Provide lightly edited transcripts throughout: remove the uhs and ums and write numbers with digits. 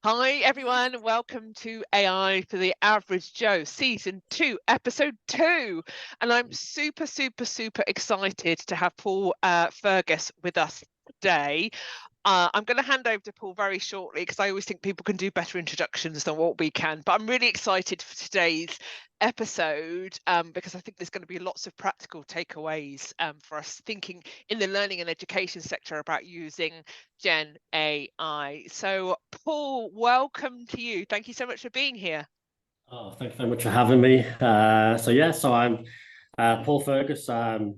Hi everyone, welcome to AI for the Average Joe, Season 2, Episode 2. And I'm super excited to have Paul Fergus with us today. I'm going to hand over to Paul very shortly because I always think people can do better introductions than what we can. But I'm really excited for today's episode because I think there's going to be lots of practical takeaways for us thinking in the learning and education sector about using Gen AI. So, Paul, welcome to you. Thank you so much for being here. Oh, thank you very much for having me. So I'm Paul Fergus. I'm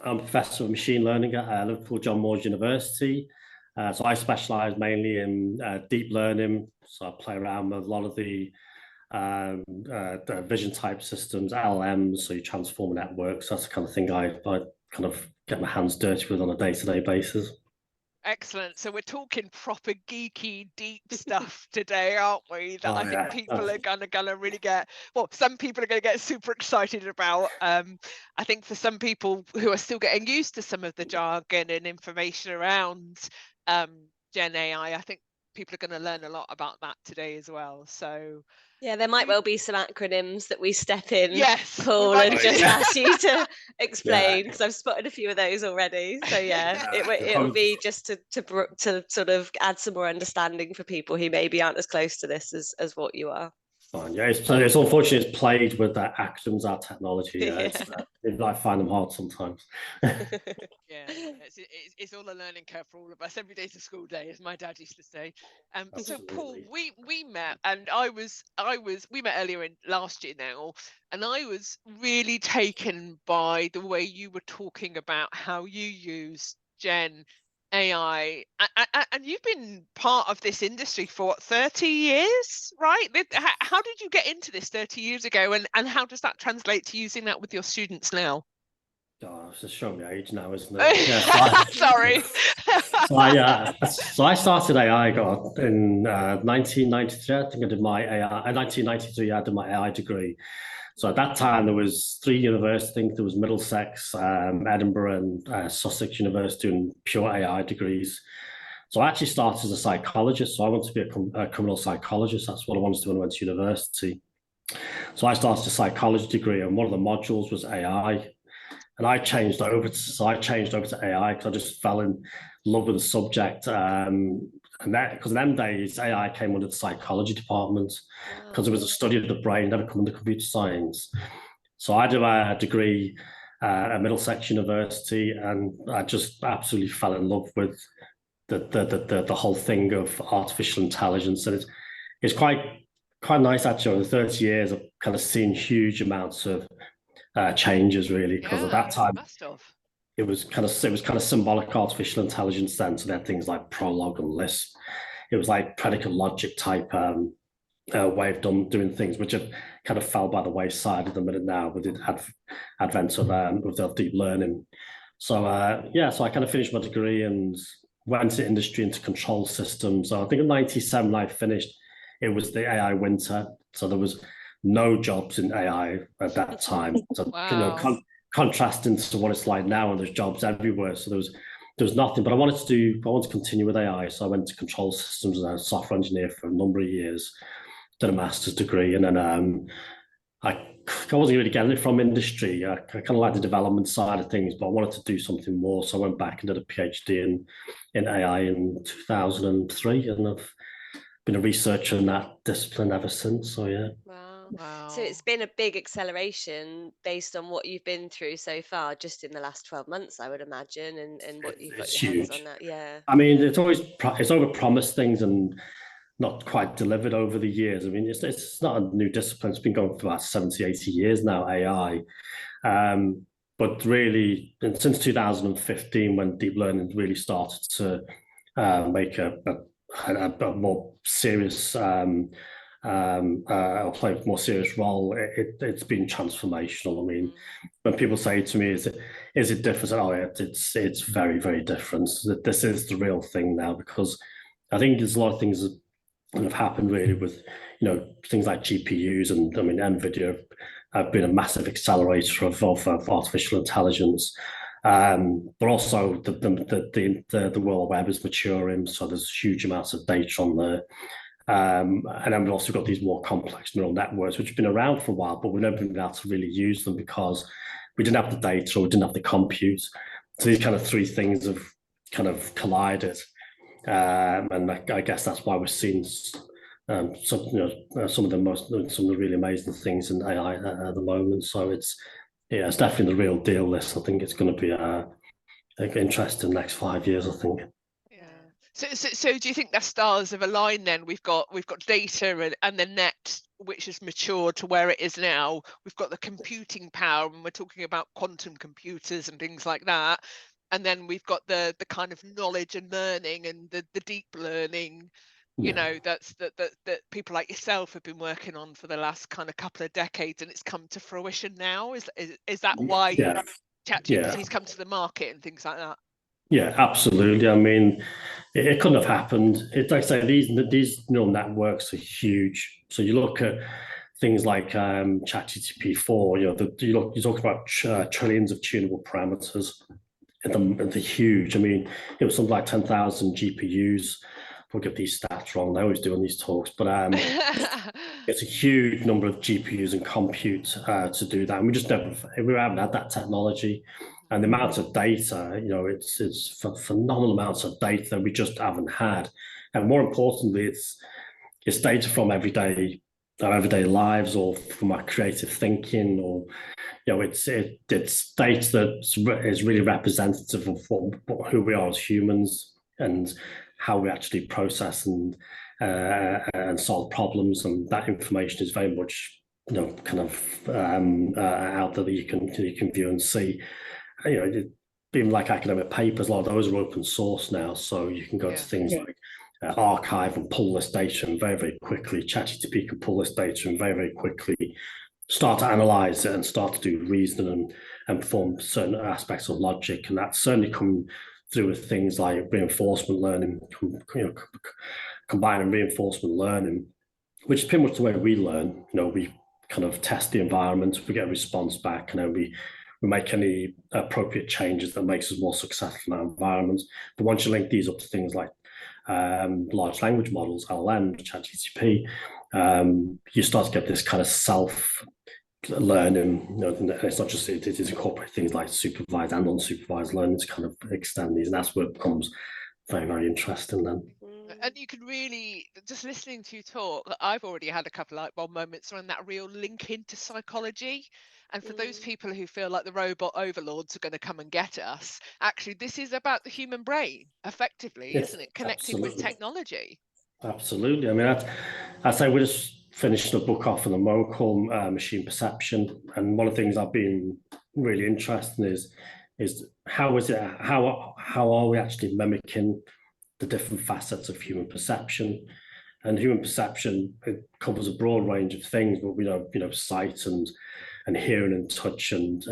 a professor of machine learning at Liverpool John Moores University. So I specialize mainly in deep learning. So I play around with a lot of the vision type systems, LMS, so you transform networks. That's the kind of thing I kind of get my hands dirty with on a day-to-day basis. Excellent. So we're talking proper geeky, deep stuff today, aren't we? That I think people are gonna really get. Well, some people are gonna get super excited about. I think for some people who are still getting used to some of the jargon and information around Gen AI, I think people are going to learn a lot about that today as well. So yeah, there might well be some acronyms that we step in, yes, Paul, and just ask you to explain, because I've spotted a few of those already. So it will be just to sort of add some more understanding for people who maybe aren't as close to this as what you are. Fine. Yeah, it's unfortunate it's played with that acronyms, our technology. Yeah, I find them hard sometimes. It's all a learning curve for all of us. Every day's a school day, as my dad used to say. So Paul, we met, and we met earlier in last year now, and I was really taken by the way you were talking about how you use Gen AI, and you've been part of this industry for what, 30 years, right? How did you get into this 30 years ago, and how does that translate to using that with your students now? Oh, it's just showing my age now, isn't it? Yeah, sorry. So I started AI in 1993. I think I did my AI. In 1993, I did my AI degree. So at that time, there was 3 universities. I think there was Middlesex, Edinburgh, and Sussex University, doing pure AI degrees. So I actually started as a psychologist. So I wanted to be a criminal psychologist. That's what I wanted to do when I went to university. So I started a psychology degree, and one of the modules was AI. And I changed over to AI because I just fell in love with the subject. And that, because in them days, AI came under the psychology department because it was a study of the brain, never come under computer science. So I did a degree at Middlesex University, and I just absolutely fell in love with the whole thing of artificial intelligence. And it's quite nice actually. Over 30 years, I've kind of seen huge amounts of changes, really, because at that time it was kind of symbolic artificial intelligence then. So they had things like Prolog and Lisp. It was like predicate logic type way of doing things, which have kind of fell by the wayside at the minute now with the advent of deep learning. So so I kind of finished my degree and went into industry, into control systems. So I think in '97 I finished. It was the AI winter, so there was no jobs in AI at that time. So contrasting to what it's like now, and there's jobs everywhere. So there was nothing. But I wanted to continue with AI. So I went to control systems as a software engineer for a number of years, did a master's degree, and then I wasn't really getting it from industry. I kind of like the development side of things, but I wanted to do something more. So I went back and did a PhD in AI in 2003, and I've been a researcher in that discipline ever since. So yeah. Wow. So it's been a big acceleration based on what you've been through so far, just in the last 12 months, I would imagine, and what you've got your hands on that. Yeah. I mean, it's overpromised things and not quite delivered over the years. I mean, it's not a new discipline. It's been going for about 70, 80 years now, AI. But really, since 2015, when deep learning really started to make a more serious play a more serious role, it's been transformational. I mean, when people say to me, "Is it different?" Oh, it's very, very different. This is the real thing now, because I think there's a lot of things that have happened really with things like GPUs, and I mean NVIDIA have been a massive accelerator of artificial intelligence. But also the World Web is maturing, so there's huge amounts of data on there. And then we've also got these more complex neural networks, which have been around for a while, but we've never been able to really use them because we didn't have the data or we didn't have the compute. So these kind of three things have kind of collided. And I guess that's why we're seeing some of the really amazing things in AI at the moment. So it's definitely the real deal. This, I think, it's going to be interesting next 5 years, I think. Yeah. So do you think the stars have aligned then? We've got data and the net, which has matured to where it is now. We've got the computing power, and we're talking about quantum computers and things like that. And then we've got the kind of knowledge and learning and the deep learning, that people like yourself have been working on for the last kind of couple of decades, and it's come to fruition now. Is that why ChatGPT's come to the market and things like that? Yeah, absolutely. I mean, it couldn't have happened. It's like I say, these neural networks are huge. So you look at things like ChatGPT-4. You talk about trillions of tunable parameters. And they're huge. I mean, it was something like 10,000 GPUs. I'll get these stats wrong. I always do on these talks, but it's a huge number of GPUs and compute to do that. And we haven't had that technology. And the amount of data, it's phenomenal amounts of data that we just haven't had. And more importantly, it's data from our everyday lives, or from our creative thinking, or it's data that is really representative of who we are as humans and how we actually process and solve problems. And that information is very much kind of out there that you can view and see. Even like academic papers, a lot of those are open source now, so you can go to things like archive and pull this data, and very, very quickly ChatGPT can pull this data and very, very quickly start to analyze it and start to do reasoning and perform certain aspects of logic. And that's certainly come through with things like reinforcement learning, combining reinforcement learning, which is pretty much the way we learn. We kind of test the environment, we get a response back, and then we make any appropriate changes that makes us more successful in our environment. But once you link these up to things like large language models, LLM, ChatGPT, you start to get this kind of self-learning. It's not just, it is incorporate things like supervised and unsupervised learning to kind of extend these, and that's where it becomes very, very interesting then. And you can really, just listening to you talk, I've already had a couple light bulb moments around that real link into psychology. And for those people who feel like the robot overlords are going to come and get us, actually, this is about the human brain, effectively, isn't it? Connecting with technology. Absolutely. I mean, I say we just finished a book off in the moment called Machine Perception. And one of the things I've been really interested in is how are we actually mimicking the different facets of human perception? And human perception, it covers a broad range of things, but we know sight and hearing and touch and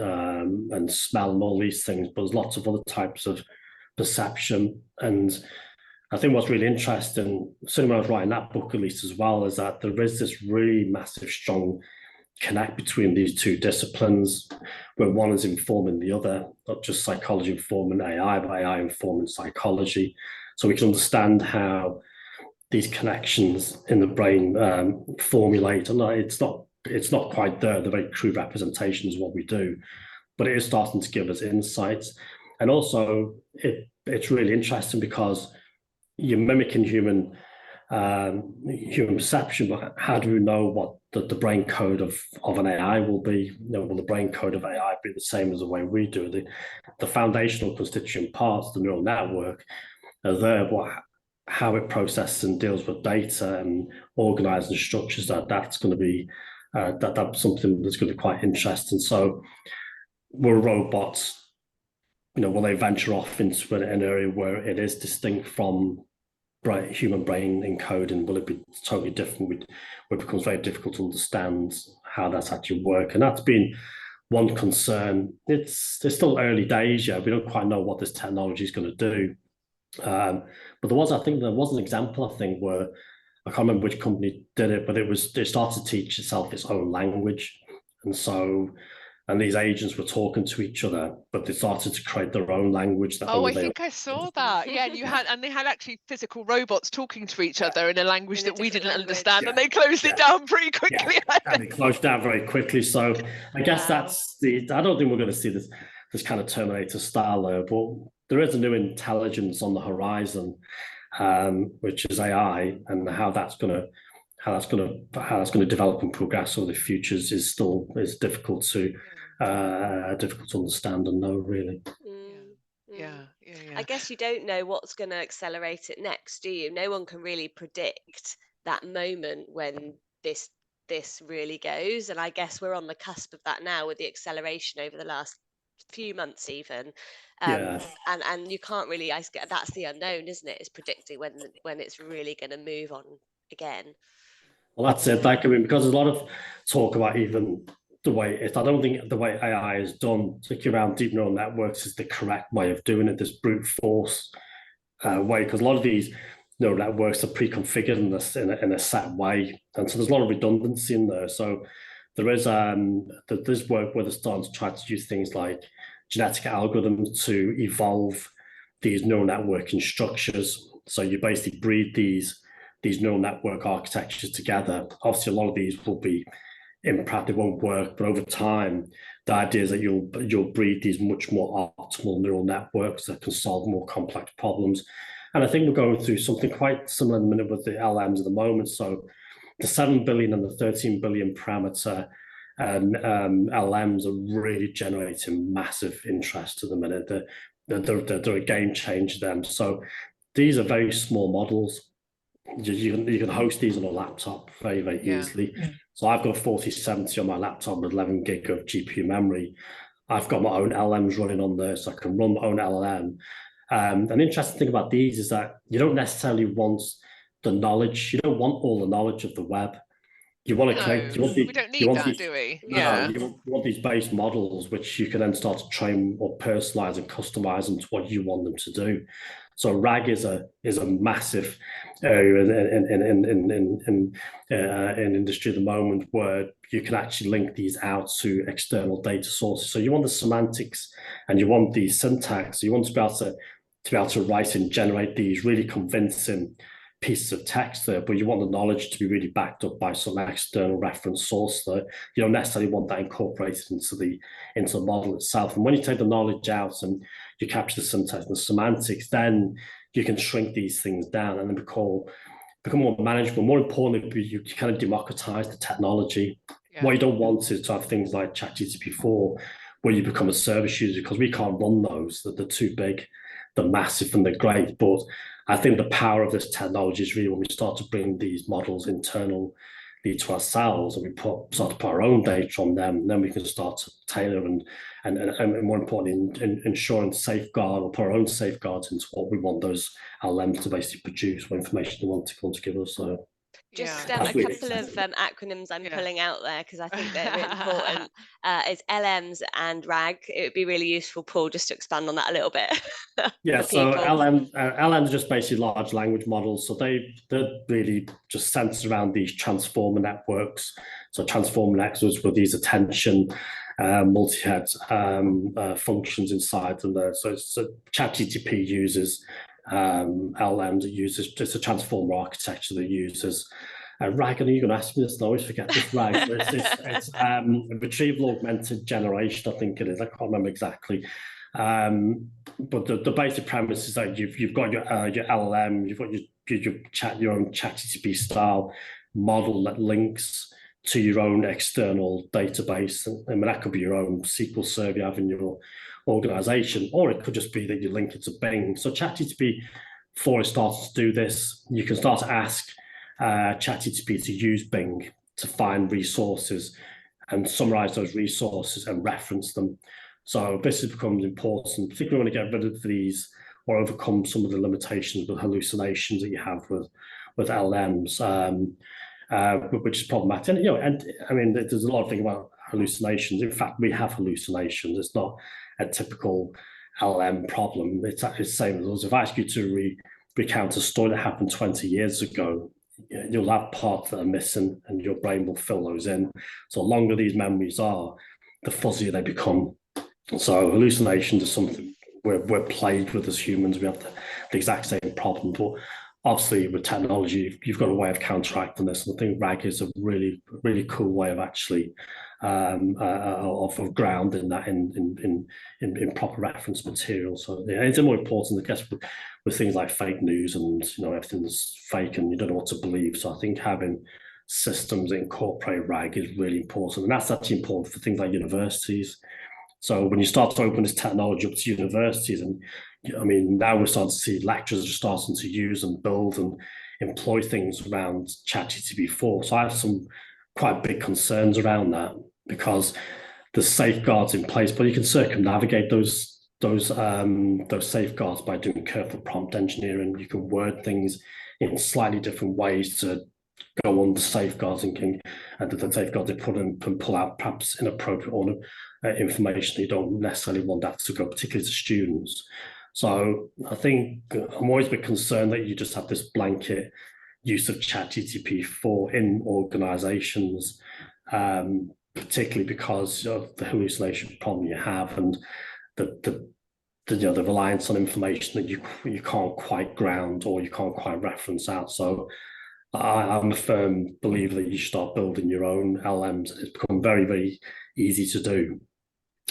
smell and all these things, but there's lots of other types of perception. And I think what's really interesting, certainly when I was writing that book at least as well, is that there is this really massive, strong connect between these two disciplines, where one is informing the other, not just psychology informing AI, but AI informing psychology. So we can understand how these connections in the brain formulate. And it's not quite there, the very crude representations of what we do, but it is starting to give us insights. And also it's really interesting because you're mimicking human perception, but how do we know what the brain code of an AI will be? Will the brain code of AI be the same as the way we do? The foundational constituent parts, the neural network, are there, how it processes and deals with data and organizes and structures that's going to be that's something that's going to be quite interesting. So will robots, will they venture off into an area where it is distinct from human brain encoding? Will it be totally different? Where it becomes very difficult to understand how that's actually work. And that's been one concern. It's still early days yet. We don't quite know what this technology is going to do. But there was an example, I think, where I can't remember which company did it, but it started to teach itself its own language. And so and these agents were talking to each other, but they started to create their own language. That I think I saw that. Yeah, and they had actually physical robots talking to each other in a language that we didn't understand, and they closed it down pretty quickly. And they closed down very quickly. So I guess that's I don't think we're going to see this kind of Terminator style there, but there is a new intelligence on the horizon, which is AI, and how that's going to develop and progress over the futures is difficult to understand and know, really. Yeah. I guess you don't know what's going to accelerate it next, do you? No one can really predict that moment when this really goes, and I guess we're on the cusp of that now with the acceleration over the last few months even. And you can't really, I guess that's the unknown, isn't it? Is predicting when it's really going to move on again. Well, that's it. Because there's a lot of talk about even the way I don't think the way AI is done, particularly around deep neural networks, is the correct way of doing it. This brute force way, because a lot of these neural networks are pre-configured in a set way, and so there's a lot of redundancy in there. So there is there's work where they're starting to try to use things like genetic algorithms to evolve these neural networking structures. So you basically breed these neural network architectures together. Obviously, a lot of these will be in practice, won't work, but over time, the idea is that you'll breed these much more optimal neural networks that can solve more complex problems. And I think we're going through something quite similar in a minute with the LMs at the moment. So the 7 billion and the 13 billion parameter LMs are really generating massive interest at the minute. They're a game changer then. So these are very small models. You can host these on a laptop very, very easily. So I've got 4070 on my laptop with 11 gig of GPU memory. I've got my own LMs running on there, so I can run my own LLM. An interesting thing about these is that you don't necessarily want the knowledge. You don't want all the knowledge of the web. You want to create. We don't need that, do we? Yeah. You want these base models, which you can then start to train or personalize and customize them to what you want them to do. So RAG is a massive area in industry at the moment, where you can actually link these out to external data sources. So you want the semantics and you want the syntax. So you want to be able to write and generate these really convincing pieces of text there, but you want the knowledge to be really backed up by some external reference source there. You don't necessarily want that incorporated into the model itself. And when you take the knowledge out and you capture the syntax and the semantics, then you can shrink these things down and then become more manageable. More importantly, you kind of democratize the technology. What you don't want is to have things like ChatGPT-4 where you become a service user, because we can't run those. They're too big, they're massive, and they're great. But I think the power of this technology is really when we start to bring these models internally to ourselves, and we start to put our own data on them, and then we can start to tailor and more importantly, ensure and safeguard, or put our own safeguards into what we want those LMs to basically produce, what information they want to give us. So just a couple of acronyms I'm pulling out there because I think they're really important. Is LMs and RAG. It would be really useful, Paul, just to expand on that a little bit. So LMs are just basically large language models. So they're really just centered around these transformer networks. So transformer networks with these attention multi-head functions inside them there. So ChatGPT uses LMs, it uses just a transformer architecture that uses RAG. And you're going to ask me this, and I always forget this RAG. It's retrieval augmented generation, I think it is. I can't remember exactly. But the basic premise is that you've got your LLM, you've got your own ChatGPT style model that links to your own external database. I mean, that could be your own SQL server you have in your organization, or it could just be that you link it to Bing. So ChatGPT-4 is starting to do this. You can start to ask ChatGPT to use Bing to find resources and summarize those resources and reference them. So this becomes important, particularly when you get rid of these or overcome some of the limitations with hallucinations that you have with LMs, which is problematic. And I mean, there's a lot of things about hallucinations. In fact, we have hallucinations. It's not a typical LM problem. It's actually the same as us. If I ask you to recount a story that happened 20 years ago, you'll have parts that are missing and your brain will fill those in. So the longer these memories are, the fuzzier they become. So hallucinations is something we're plagued with as humans. We have the exact same problem, but obviously with technology, you've got a way of counteracting this. And I think RAG is a really, really cool way of actually of grounding that in proper reference material. So yeah, it's more important, I guess, with things like fake news and everything's fake and you don't know what to believe. So I think having systems that incorporate RAG is really important, and that's actually important for things like universities. So when you start to open this technology up to universities, and I mean, now we're starting to see lecturers are starting to use and build and employ things around ChatGPT-4. So I have some quite big concerns around that, because there's safeguards in place, but you can circumnavigate those safeguards by doing careful prompt engineering. You can word things in slightly different ways to go on the safeguards and the safeguards they put in and pull out perhaps inappropriate or information you don't necessarily want that to go, particularly to students. So I think I'm always a bit concerned that you just have this blanket use of ChatGPT-4 in organizations, particularly because of the hallucination problem you have and the reliance on information that you can't quite ground or you can't quite reference out. So I'm a firm believer that you start building your own LMs. It's become very, very easy to do,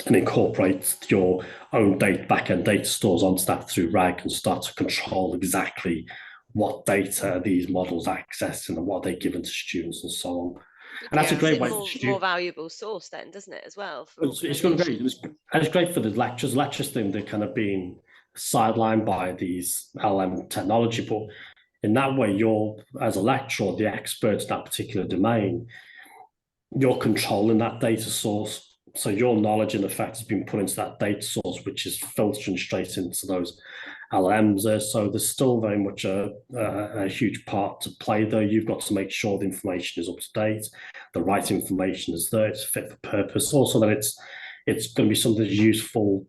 and incorporate your own back-end data stores onto that through RAG and start to control exactly what data these models access and what they're given to students and so on. And that's a great way for more valuable source then, doesn't it, as well? It's going to be great. It's great for the lecturers. Lecturers think they're kind of being sidelined by these LM technology, but in that way, you're, as a lecturer, the expert in that particular domain, you're controlling that data source. So your knowledge, in effect, has been put into that data source, which is filtering straight into those LMs. So there's still very much a huge part to play there. You've got to make sure the information is up to date, the right information is there, it's fit for purpose. Also that it's going to be something that's useful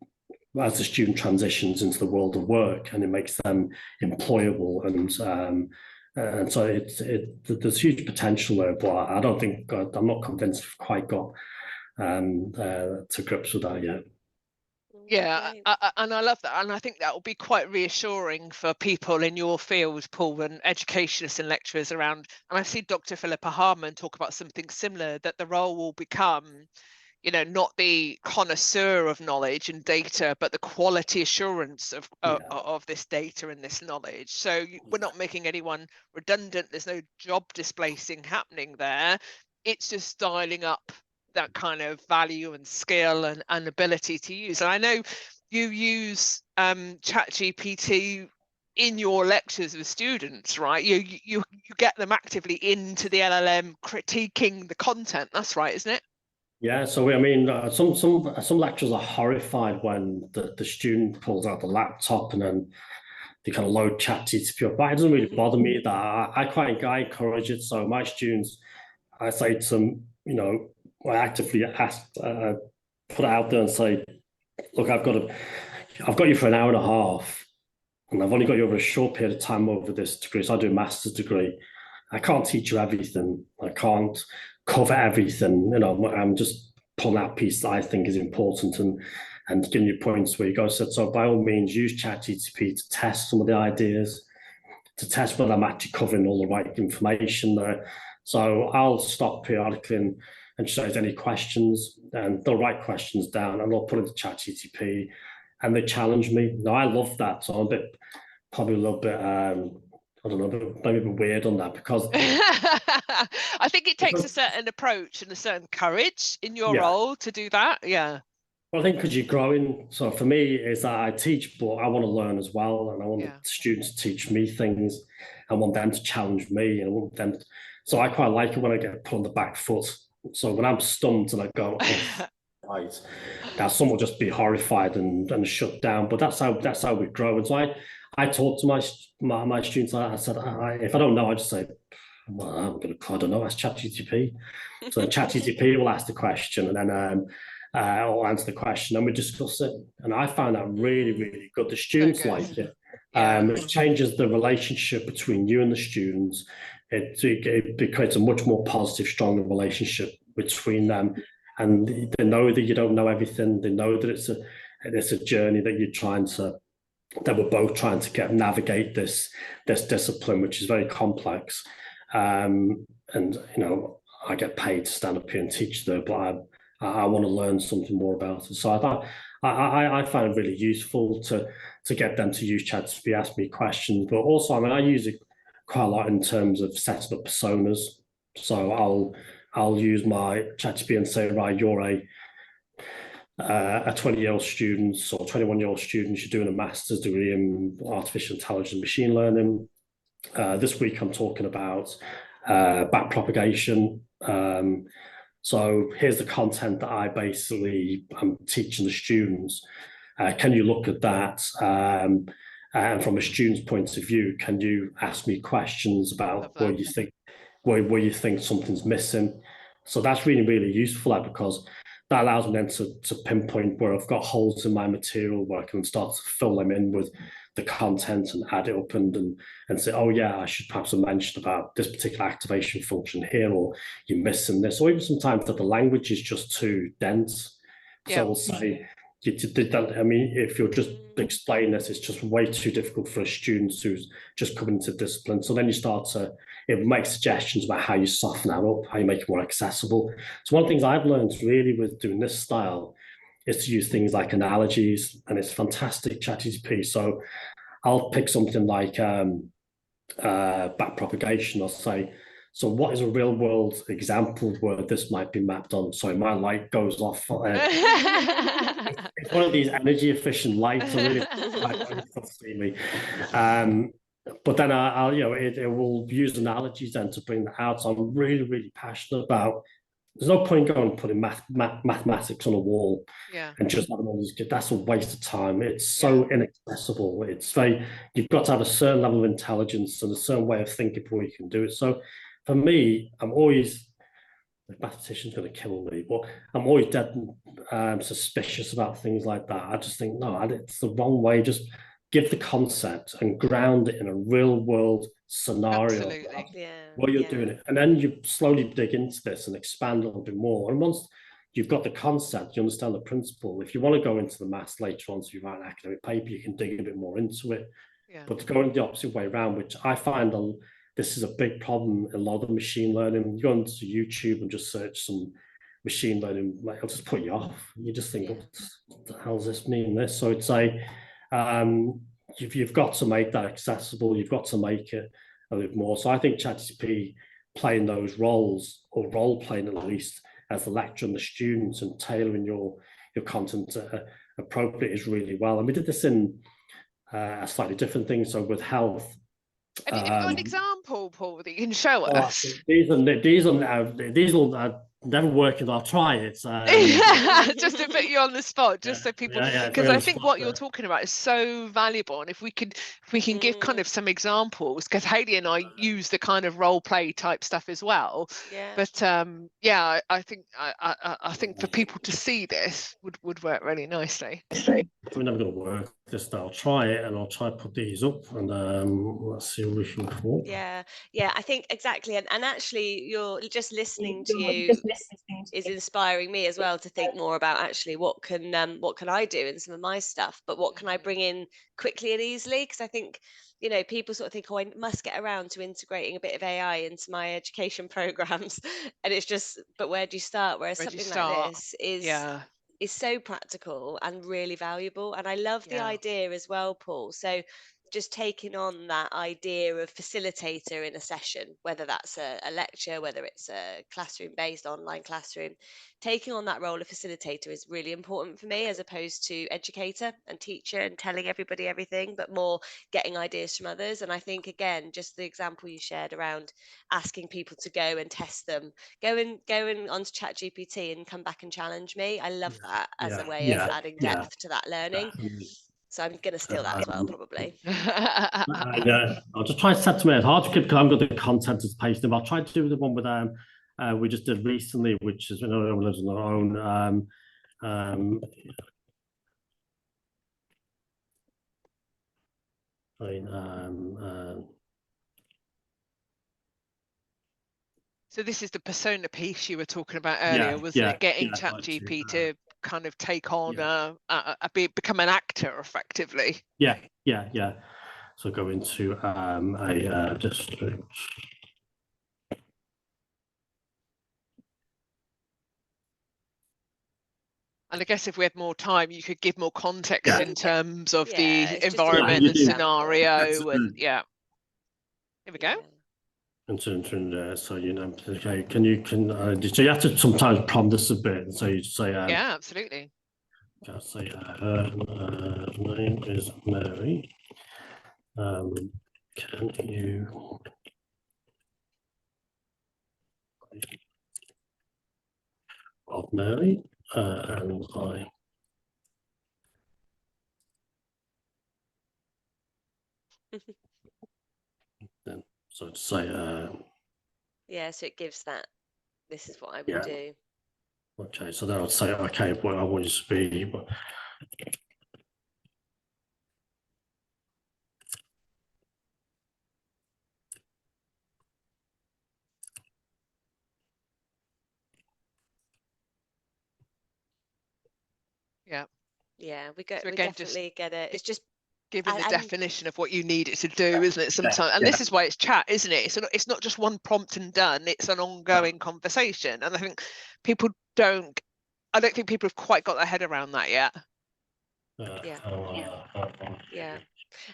as the student transitions into the world of work, and it makes them employable. And so there's huge potential there, but I don't think, I'm not convinced we've quite got to grips with that yet. Yeah, and I love that, and I think that will be quite reassuring for people in your field, Paul, and educationists and lecturers around. And I've seen Dr. Philippa Harmon talk about something similar, that the role will become, not the connoisseur of knowledge and data, but the quality assurance of this data and this knowledge. So we're not making anyone redundant. There's no job displacing happening there. It's just dialing up that kind of value and skill and ability to use. And I know you use ChatGPT in your lectures with students, right? You get them actively into the LLM, critiquing the content. That's right, isn't it? Yeah, so I mean, some lecturers are horrified when the student pulls out the laptop and then they kind of load ChatGPT up. But it doesn't really bother me that I encourage it. So my students, I say to them, I actively put it out there and say, look, I've got you for an hour and a half, and I've only got you over a short period of time over this degree. So I do a master's degree. I can't teach you everything. I can't cover everything. I'm just pulling out pieces that I think is important and giving you points where you go. So by all means, use ChatGPT to test some of the ideas, to test whether I'm actually covering all the right information there. So I'll stop periodically and show any questions, and they'll write questions down and they'll put it into ChatGPT and they challenge me. Now, I love that. So I'm probably a little bit, I don't know, maybe a bit weird on that, because I think it takes a certain approach and a certain courage in your role to do that. Yeah. Well, I think because you're growing. So for me, is that I teach, but I want to learn as well. And I want the students to teach me things. I want them to challenge me. And I want them so I quite like it when I get put on the back foot. So when I'm stumped and I go, oh, right, now some will just be horrified and shut down. But that's how we grow. And so I talk to my students. I said, if I don't know, I just say, well, I don't know, ask ChatGPT. So ChatGPT will ask the question, and then I'll answer the question, and we discuss it. And I found that really, really good. The students like it. It changes the relationship between you and the students. It creates a much more positive, stronger relationship between them. and they know that you don't know everything. They know that it's a journey that we're both trying to navigate this discipline, which is very complex. And I get paid to stand up here and teach there, but I want to learn something more about it. So I find it really useful to get them to use ChatGPT, ask me questions, but also, I use it quite a lot in terms of setting up personas. So I'll use my ChatGPT and say, right, you're a 20-year-old student or 21-year-old student, you're doing a master's degree in artificial intelligence and machine learning. This week I'm talking about back propagation. So here's the content that I'm teaching the students. Can you look at that? And from a student's point of view, can you ask me questions about where you think something's missing? So that's really, really useful because that allows me then to pinpoint where I've got holes in my material, where I can start to fill them in with the content and add it up and say, oh yeah, I should perhaps have mentioned about this particular activation function here, or you're missing this, or even sometimes that the language is just too dense. So I'll say, if you're just explaining this, it's just way too difficult for a student who's just coming into discipline. So then you start to make suggestions about how you soften that up, how you make it more accessible. So one of the things I've learned really with doing this style is to use things like analogies, and it's fantastic ChatGPT. So I'll pick something like back propagation. I'll say, so what is a real world example where this might be mapped on? Sorry, my light goes off. It's one of these energy efficient lights. I really can't see me. But then it will use analogies then to bring that out. So I'm really, really passionate about. There's no point going and putting mathematics on a wall and just having all these kids. That's a waste of time. It's so inaccessible. You've got to have a certain level of intelligence and a certain way of thinking before you can do it. So for me, I'm always, the mathematician's going to kill me, but I'm always dead suspicious about things like that. I just think, no, it's the wrong way. Just give the concept and ground it in a real world scenario. While you're doing it, and then you slowly dig into this and expand a little bit more. And once you've got the concept, you understand the principle. If you want to go into the maths later on, so you write an academic paper, you can dig a bit more into it. But to go in the opposite way around, which I find this is a big problem in a lot of machine learning. You go into YouTube and just search some machine learning, like, it'll just put you off. You just think, what the hell does this mean? This? So it's like you've got to make that accessible. You've got to make it a little more. So I think ChatGPT playing those roles, or role playing at least, as the lecturer and the students, and tailoring your content appropriate is really well. And we did this in a slightly different thing. So with health. Have you got an example, Paul, that you can show us? These will never work, and I'll try it. Just to put you on the spot, just so people, because I think what you're talking about is so valuable, and if we can give kind of some examples, because Hayley and I use the kind of role play type stuff as well. But I think for people to see this would work really nicely. We're never going to work this. I'll try it, and I'll try to put these up, and let's see what we can afford. Yeah, I think exactly, and actually, you're just listening to you is inspiring me as well to think more about actually what can I do in some of my stuff, but what can I bring in quickly and easily? Because I think people sort of think, oh, I must get around to integrating a bit of AI into my education programs, and it's just, but where do you start? Whereas something like this is so practical and really valuable, and I love the idea as well, Paul. So just taking on that idea of facilitator in a session, whether that's a lecture, whether it's a classroom-based online classroom, taking on that role of facilitator is really important for me, as opposed to educator and teacher and telling everybody everything, but more getting ideas from others. And I think, again, just the example you shared around asking people to go and test them, go onto ChatGPT and come back and challenge me. I love that as a way of adding depth to that learning. So I'm going to steal that as well, probably. I'll just try and set to it. It's hard to keep because I've got the content as pasted. I'll try to do the one with we just did recently, which is everyone lives on their own. So this is the persona piece you were talking about earlier, wasn't it? Getting ChatGPT to kind of take on become an actor effectively. Yeah. So go into a district. And I guess if we had more time, you could give more context in terms of the environment, the scenario, and here we go. And so okay, so you have to sometimes prompt this a bit. So you say, yeah, absolutely. I'll say, her name is Mary. Can you of Mary and I. Then so to say so it gives that this is what I would do. Okay, so then I'd say, okay, well, I want you to be we definitely get it. It's just giving the definition of what you need it to do, isn't it? Sometimes, and this is why it's chat, isn't it? It's not just one prompt and done. It's an ongoing conversation, and I think people don't. I don't think people have quite got their head around that yet.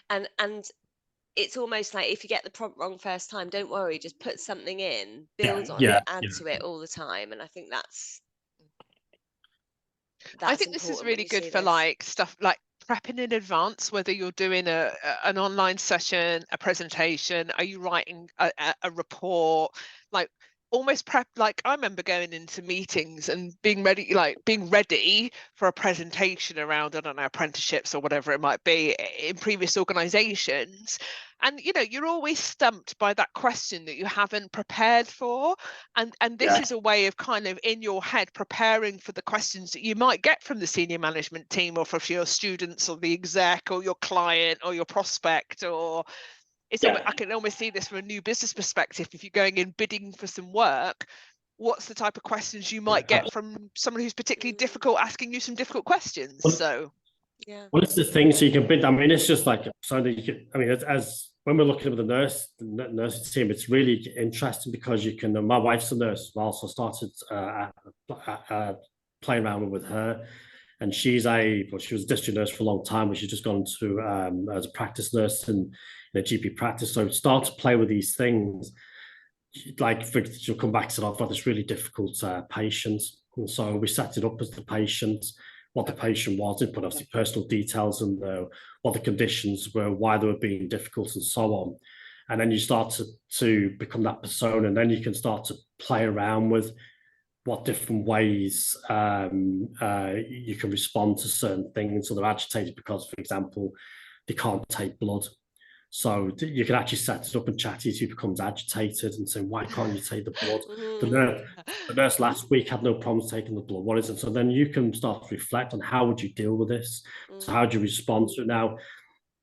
And it's almost like if you get the prompt wrong first time, don't worry, just put something in, build on it, add to it all the time, and I think that's I think this is really good for like stuff like prepping in advance, whether you're doing an online session, a presentation, are you writing a report, like almost prep. Like I remember going into meetings and being ready for a presentation around, I don't know, apprenticeships or whatever it might be in previous organizations. And you're always stumped by that question that you haven't prepared for, and this is a way of kind of in your head preparing for the questions that you might get from the senior management team, or from your students or the exec or your client or your prospect. Or I can almost see this from a new business perspective. If you're going in bidding for some work, what's the type of questions you might get from someone who's particularly difficult, asking you some difficult questions? So well, it's the thing, so you can bid. I mean, it's just like so that you can. I mean, as when we're looking at the nursing team, it's really interesting because you can. My wife's a nurse as well, so I started playing around with her, and she was a district nurse for a long time, but she's just gone to as a practice nurse in a GP practice. So start to play with these things. Like she'll come back and say, I've got this really difficult patient, and so we set it up as the patient. What the patient was, and put obviously personal details and what the conditions were, why they were being difficult, and so on. And then you start to become that persona, and then you can start to play around with what different ways you can respond to certain things. So they're agitated because, for example, they can't take blood. So you can actually set it up and ChatGPT becomes agitated and say, why can't you take the blood? The nurse last week had no problems taking the blood. What is it? So then you can start to reflect on how would you deal with this? So how do you respond to it? Now,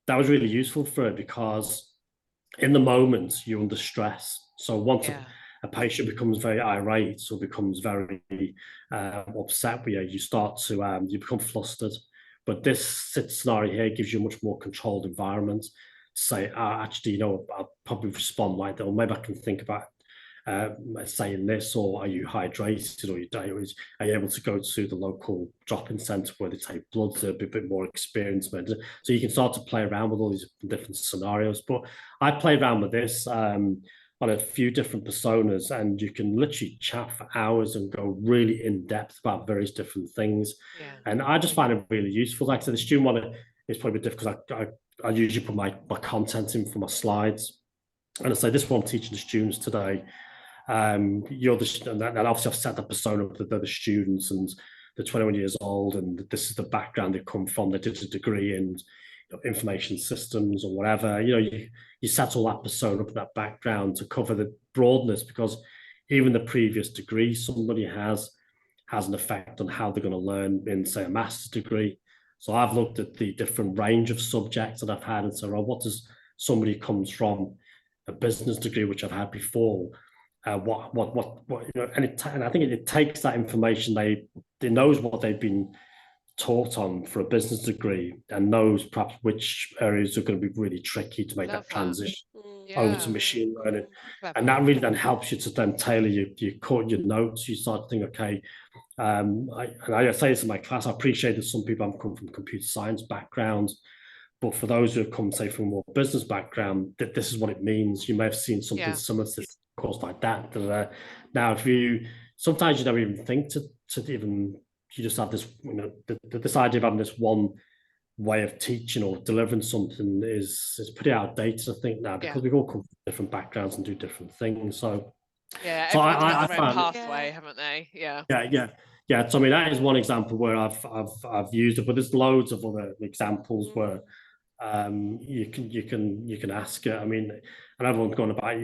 that was really useful for it because in the moment, you're under stress. So once a patient becomes very irate or becomes very upset with you, you start to, you become flustered. But this scenario here gives you a much more controlled environment. Say, actually, I'll probably respond like that, or maybe I can think about saying this, or are you hydrated, or are you able to go to the local drop-in centre where they take blood to be a bit more experienced? So you can start to play around with all these different scenarios. But I play around with this on a few different personas, and you can literally chat for hours and go really in depth about various different things. And I just find it really useful. Like I said, the student one is probably difficult because I usually put my content in for my slides. And I say, this is what I'm teaching the students today. And obviously I've set the persona up that they're the students and they're 21 years old, and this is the background they come from. They did a degree in information systems or whatever. You set all that persona up, that background, to cover the broadness, because even the previous degree somebody has an effect on how they're going to learn in, say, a master's degree. So I've looked at the different range of subjects that I've had and said, what does somebody who comes from a business degree, which I've had before, and I think it takes that information. They knows what they've been taught on for a business degree, and knows perhaps which areas are going to be really tricky to make that transition over to machine learning. And that really then helps you to then tailor your notes. You start to think, okay, I say this in my class, I appreciate that some people have come from computer science backgrounds, but for those who have come, say, from a more business background, that this is what it means. You may have seen something similar to this course like that. Now, sometimes you don't even think to even, you just have this, this idea of having this one way of teaching or delivering something is pretty outdated, I think, now, because we've all come from different backgrounds and do different things. So everyone's got their own pathway, haven't they? Yeah. So I mean, that is one example where I've used it, but there's loads of other examples where you can ask it. I mean, and everyone's going about it.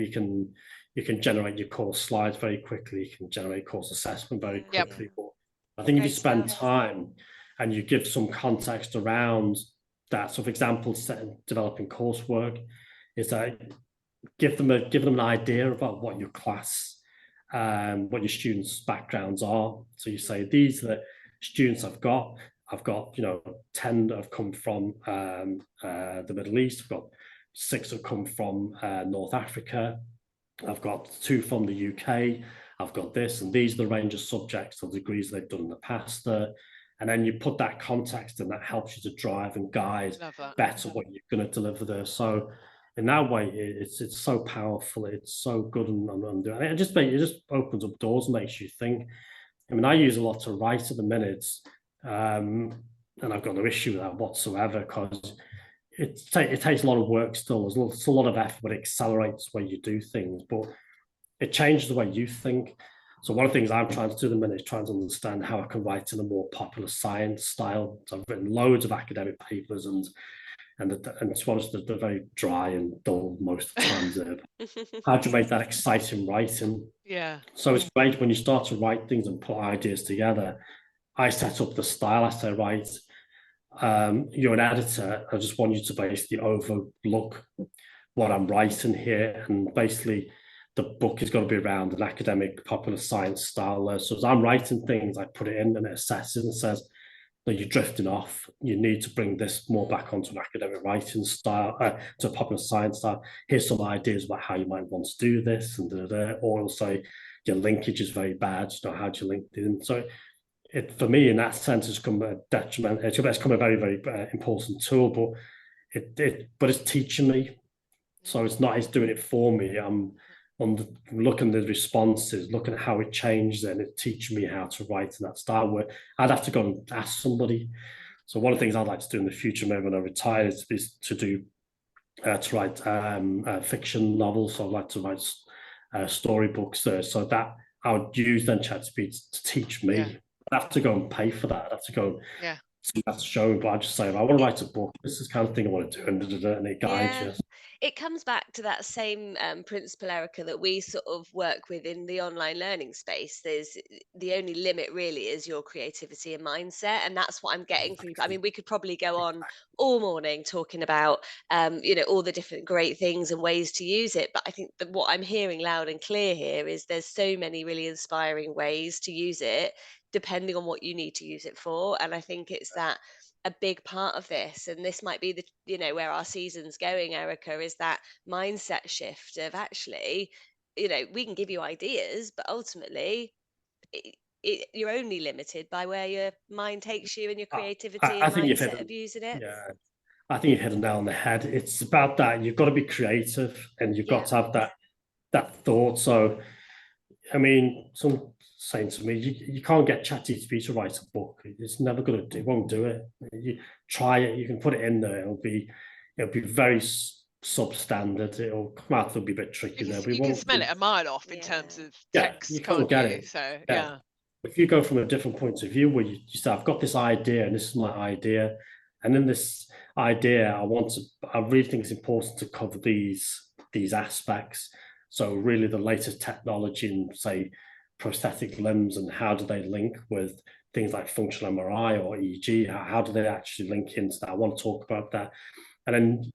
You can generate your course slides very quickly. You can generate course assessment very quickly. But I think if you spend time and you give some context around that, so for example, developing coursework, is that give them an idea about what your class, what your students' backgrounds are. So you say, these are the students I've got, 10 that have come from the Middle East. I've got 6 that have come from North Africa. I've got 2 from the UK. I've got this, and these are the range of subjects or degrees they've done in the past. And then you put that context, and that helps you to drive and guide better what you're going to deliver there. So in that way, it's so powerful. It's so good, and it just opens up doors and makes you think. I mean, I use a lot to write at the minute, and I've got no issue with that whatsoever, because it takes a lot of work still. There's a lot of effort, but it accelerates the way you do things, but it changes the way you think. So one of the things I'm trying to do at the minute is trying to understand how I can write in a more popular science style. So I've written loads of academic papers, and to be honest, they're very dry and dull most of the times. How do you make that exciting writing? Yeah. So it's great when you start to write things and put ideas together. I set up the style. I say, right, you're an editor. I just want you to basically overlook what I'm writing here, and basically the book is going to be around an academic popular science style. So as I'm writing things, I put it in, and it assesses and says, no, you're drifting off. You need to bring this more back onto an academic writing style, to a popular science style. Here's some ideas about how you might want to do this, or it'll say your linkage is very bad. How do you link it in? So it, for me, in that sense, has come a detriment. It's become a very, very important tool, but it's teaching me. So it's doing it for me. I'm looking at the responses, looking at how it changed, and it teaches me how to write in that style, where I'd have to go and ask somebody. So one of the things I'd like to do in the future, maybe when I retire, is to write fiction novels. So I'd like to write storybooks there, so that I would use then ChatGPT to teach me. I'd have to go and pay for that. I'd have to go see that show, but I just say, if I want to write a book, this is the kind of thing I want to do, and it guides you. It comes back to that same principle, Erica, that we sort of work with in the online learning space. There's the only limit really is your creativity and mindset, and that's what I'm getting from you. I mean, we could probably go on all morning talking about all the different great things and ways to use it, but I think that what I'm hearing loud and clear here is there's so many really inspiring ways to use it, depending on what you need to use it for. And I think it's that a big part of this, and this might be the where our season's going, Erica, is that mindset shift of actually, we can give you ideas, but ultimately you're only limited by where your mind takes you and your creativity and mindset of using it. I think you hit a nail on the head. It's about that. You've got to be creative, and you've got to have that thought. So I mean, some saying to me, you can't get ChatGPT to write a book. It's never going to. It won't do it. You try it. You can put it in there. It'll be very substandard. It'll come out. It'll be a bit tricky there. You can smell it a mile off in terms of text. You can't get it. So if you go from a different point of view, where you say, I've got this idea, and this is my idea, and in this idea, I really think it's important to cover these aspects. So really, the latest technology in, say, prosthetic limbs, and how do they link with things like functional MRI or EEG? How do they actually link into that? I want to talk about that. And then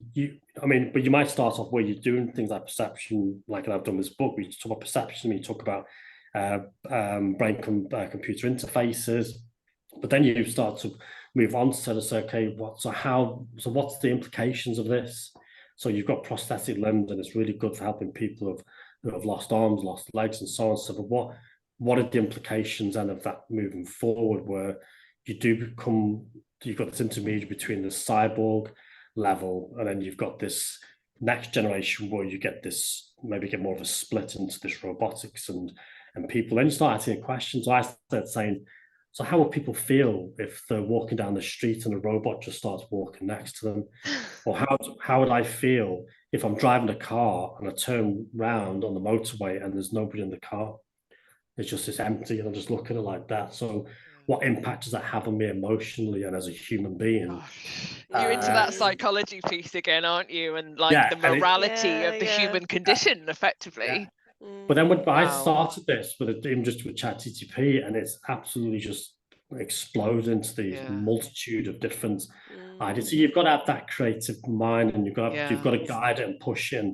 but you might start off where you're doing things like perception, like I've done this book. We talk about perception, we talk about brain-computer interfaces, but then you start to move on to say, okay, what's the implications of this? So you've got prosthetic limbs, and it's really good for helping people who have lost arms, lost legs, and so on. So, but what are the implications then of that moving forward, where you've got this intermediate between the cyborg level, and then you've got this next generation where you get more of a split into this robotics and people. Then you start asking questions. So I started saying, so how will people feel if they're walking down the street and a robot just starts walking next to them? Or how would I feel if I'm driving a car and I turn round on the motorway and there's nobody in the car? It's just empty, and I'm just looking at it like that. So what impact does that have on me emotionally and as a human being? You're into that psychology piece again, aren't you? And like the morality of the human condition, effectively. But then when I started this even just with ChatGPT, and it's absolutely just exploded into these multitude of different ideas. So you've got to have that creative mind, and you've got to guide it and push it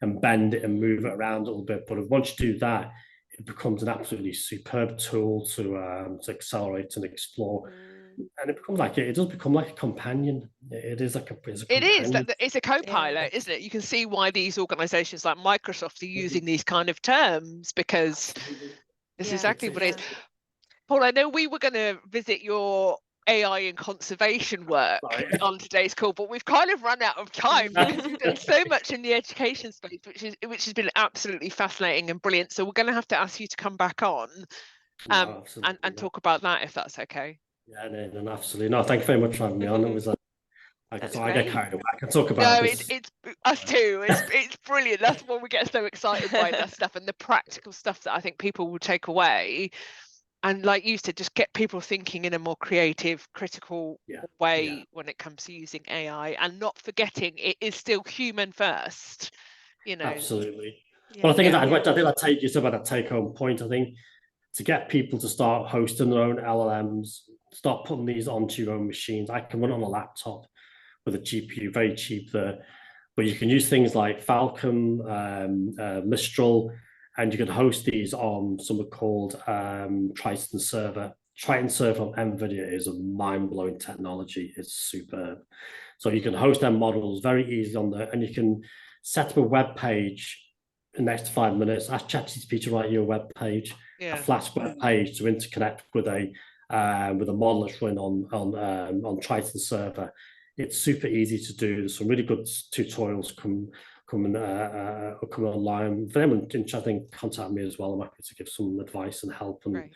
and bend it and move it around a little bit. But once you do that, it becomes an absolutely superb tool to accelerate and explore. And it does become like a companion. It is like it's a co-pilot, isn't it? You can see why these organizations like Microsoft are using these kind of terms, because it's exactly what it is. Paul, I know we were going to visit your AI and conservation work on today's call, but we've kind of run out of time because you've done so much in the education space, which has been absolutely fascinating and brilliant. So we're going to have to ask you to come back on and talk about that, if that's okay. Yeah, no, absolutely. No, thank you very much for having me on. It was I get carried away. I can talk about this. It's us too. It's brilliant. That's why we get so excited by that stuff and the practical stuff that I think people will take away. And like you said, just get people thinking in a more creative, critical way when it comes to using AI, and not forgetting it is still human first. Absolutely. Well, I think I take you about that take-home point. I think to get people to start hosting their own LLMs, start putting these onto your own machines. I can run on a laptop with a GPU, very cheap there, but you can use things like Falcon, Mistral, and you can host these on something called Triton Server. Triton Server on NVIDIA is a mind-blowing technology. It's superb. So you can host them models very easily on there, and you can set up a web page in the next 5 minutes. Ask ChatGPT to write you a web page, a Flash web page to interconnect with a model that's running on Triton Server. It's super easy to do. There's some really good tutorials coming online. For them interesting, contact me as well. I'm happy to give some advice and help and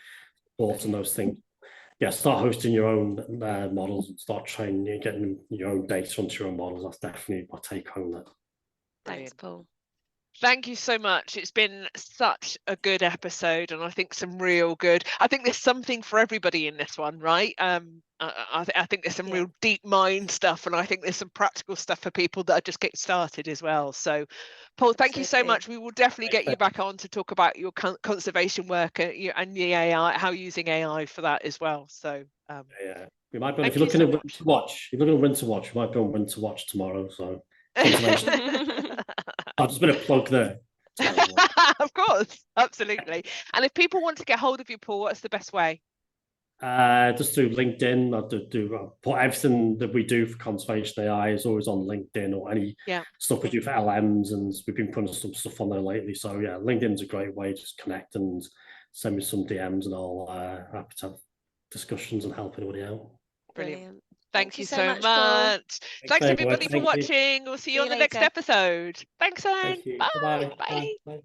thoughts and those things. Start hosting your own models and start training, getting your own data onto your own models. That's definitely my take home there. Thanks, Paul. Thank you so much. It's been such a good episode, and I think some real good. I think there's something for everybody in this one, right? I think there's some real deep mind stuff, and I think there's some practical stuff for people that are just getting started as well. So, Paul, thank you so much. We will definitely get you back on to talk about your conservation work and the AI, how using AI for that as well. So, we might be. If you're looking at Winter Watch, you might be on Winter Watch tomorrow. So. I've just been a plug there. Of course, absolutely. And if people want to get hold of you, Paul, what's the best way? Just through LinkedIn. I put everything that we do for conservation AI is always on LinkedIn, or any stuff we do for LMs, and we've been putting some stuff on there lately. So LinkedIn's a great way to just connect and send me some DMs, and I'll happy to have discussions and help anybody out. Brilliant. Thank you so much. Thanks everybody for watching. We'll see you on the next episode. Thanks, Anne. Bye. Bye.